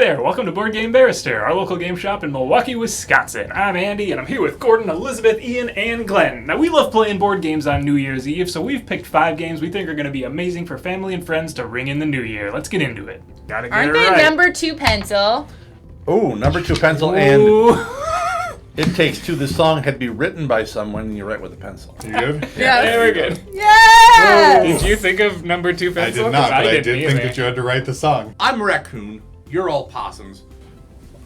there, welcome to Board Game Barrister, our local game shop in Milwaukee, Wisconsin. I'm Andy, and I'm here with Gordon, Elizabeth, Ian, and Glenn. Now, we love playing board games on New Year's Eve, so we've picked 5 games we think are going to be amazing for family and friends to ring in the new year. Let's get into it. Gotta get Aren't it they right. number 2 pencil? Oh, number 2 pencil, Ooh. and It Takes Two. This song had to be written by someone, and you write with a pencil. You good? Yeah, very good. Yes! Did you think of number 2 I pencil? did not, but I didn't did think either. that you had to write the song. I'm a raccoon. You're all possums.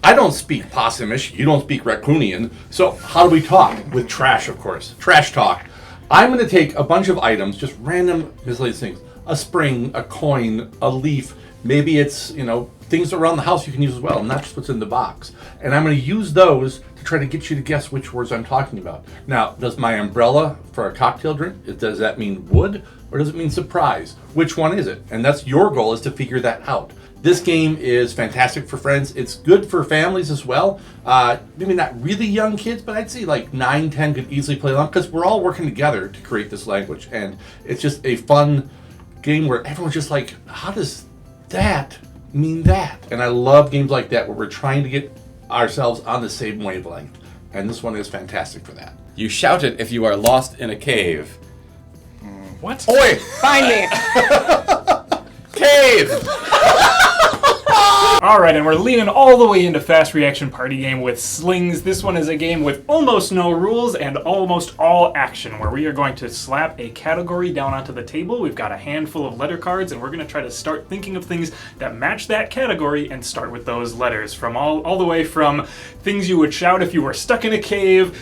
I don't speak possumish. You don't speak raccoonian. So how do we talk? With trash, of course. Trash talk. I'm going to take a bunch of items, just random miscellaneous things. A spring, a coin, a leaf. Maybe it's, things around the house you can use as well, not just what's in the box. And I'm going to use those to try to get you to guess which words I'm talking about. Now, does my umbrella for a cocktail drink, does that mean wood or does it mean surprise? Which one is it? And that's your goal, is to figure that out. This game is fantastic for friends. It's good for families as well. Maybe not really young kids, but I'd say like 9, 10 could easily play along because we're all working together to create this language. And it's just a fun game where everyone's just like, how does that mean that? And I love games like that where we're trying to get ourselves on the same wavelength. And this one is fantastic for that. You shout it if you are lost in a cave. What? Oi! Find me. Cave! Alright, and we're leaning all the way into Fast Reaction Party Game with Slingz. This one is a game with almost no rules and almost all action, where we are going to slap a category down onto the table. We've got a handful of letter cards, and we're going to try to start thinking of things that match that category and start with those letters. From all the way from things you would shout if you were stuck in a cave.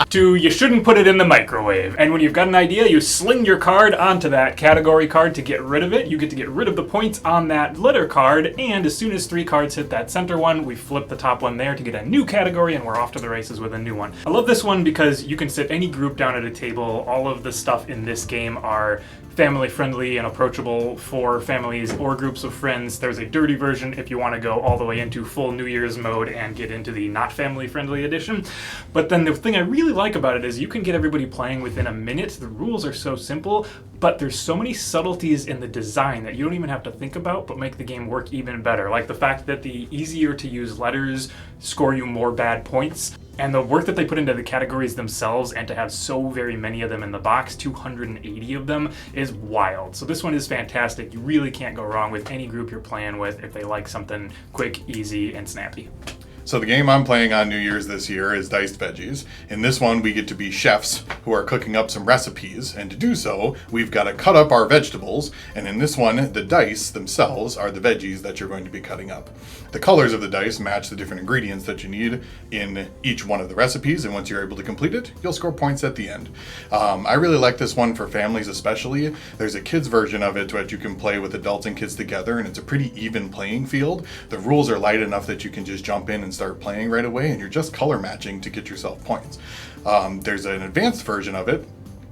To you shouldn't put it in the microwave. And when you've got an idea, you sling your card onto that category card to get rid of it. You get to get rid of the points on that letter card, and as soon as 3 cards hit that center one, we flip the top one there to get a new category, and we're off to the races with a new one. I love this one because you can sit any group down at a table. All of the stuff in this game are family friendly and approachable for families or groups of friends. There's a dirty version if you want to go all the way into full New Year's mode and get into the not family friendly edition. But then the thing I really like about it is you can get everybody playing within a minute. The rules are so simple, but there's so many subtleties in the design that you don't even have to think about, but make the game work even better. Like the fact that the easier to use letters score you more bad points. And the work that they put into the categories themselves, and to have so very many of them in the box, 280 of them, is wild. So this one is fantastic. You really can't go wrong with any group you're playing with if they like something quick, easy, and snappy. So the game I'm playing on New Year's this year is Diced Veggies. In this one, we get to be chefs who are cooking up some recipes, and to do so, we've got to cut up our vegetables, and in this one, the dice themselves are the veggies that you're going to be cutting up. The colors of the dice match the different ingredients that you need in each one of the recipes, and once you're able to complete it, you'll score points at the end. I really like this one for families especially. There's a kids version of it that you can play with adults and kids together, and it's a pretty even playing field. The rules are light enough that you can just jump in and start playing right away, and you're just color matching to get yourself points. There's an advanced version of it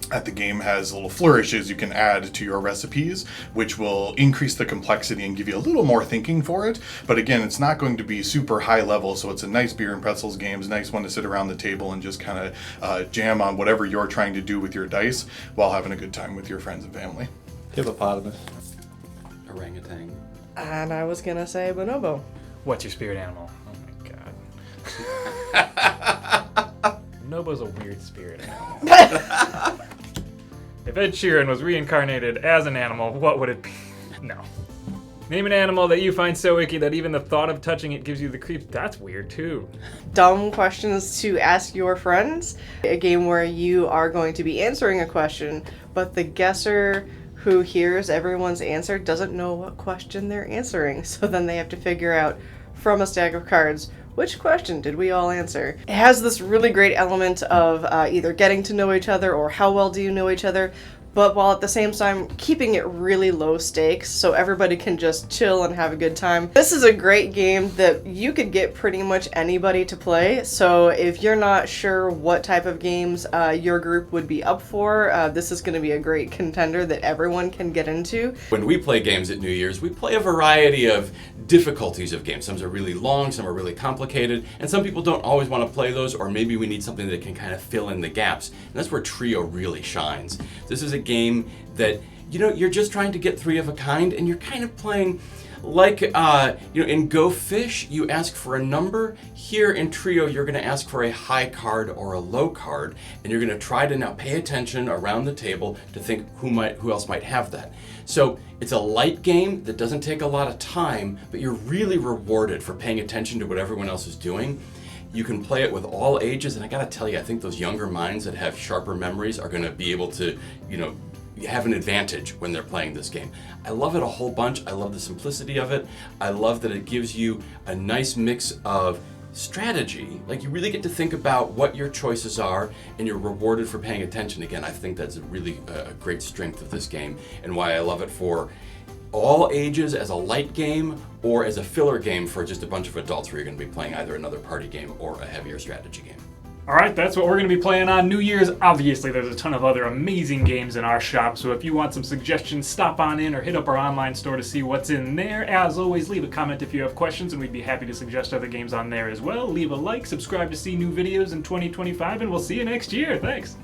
that the game has little flourishes you can add to your recipes, which will increase the complexity and give you a little more thinking for it. But again, it's not going to be super high level, so it's a nice beer and pretzels game. It's a nice one to sit around the table and just kind of jam on whatever you're trying to do with your dice while having a good time with your friends and family. Hippopotamus. Orangutan. And I was gonna say bonobo. What's your spirit animal? Oh my god. Nobo's a weird spirit animal. If Ed Sheeran was reincarnated as an animal, what would it be? No. Name an animal that you find so icky that even the thought of touching it gives you the creeps. That's weird too. Dumb questions to ask your friends. A game where you are going to be answering a question, but the guesser who hears everyone's answer doesn't know what question they're answering. So then they have to figure out from a stack of cards, which question did we all answer? It has this really great element of either getting to know each other or how well do you know each other, but while at the same time keeping it really low stakes so everybody can just chill and have a good time. This is a great game that you could get pretty much anybody to play, so if you're not sure what type of games your group would be up for, this is going to be a great contender that everyone can get into. When we play games at New Year's, we play a variety of difficulties of games. Some are really long, some are really complicated, and some people don't always want to play those, or maybe we need something that can kind of fill in the gaps. And that's where Trio really shines. This is a game that, you're just trying to get 3 of a kind, and you're kind of playing Like, in Go Fish, you ask for a number. Here in Trio, you're going to ask for a high card or a low card, and you're going to try to now pay attention around the table to think who else might have that. So it's a light game that doesn't take a lot of time, but you're really rewarded for paying attention to what everyone else is doing. You can play it with all ages, and I gotta tell you, I think those younger minds that have sharper memories are gonna be able to, have an advantage when they're playing this game. I love it a whole bunch. I love the simplicity of it. I love that it gives you a nice mix of strategy. Like, you really get to think about what your choices are, and you're rewarded for paying attention. Again, I think that's a really great strength of this game, and why I love it for all ages as a light game or as a filler game for just a bunch of adults where you're going to be playing either another party game or a heavier strategy game. All right, that's what we're going to be playing on New Year's. Obviously, there's a ton of other amazing games in our shop, so if you want some suggestions, stop on in or hit up our online store to see what's in there. As always, leave a comment if you have questions, and we'd be happy to suggest other games on there as well. Leave a like, subscribe to see new videos in 2025, and we'll see you next year. Thanks.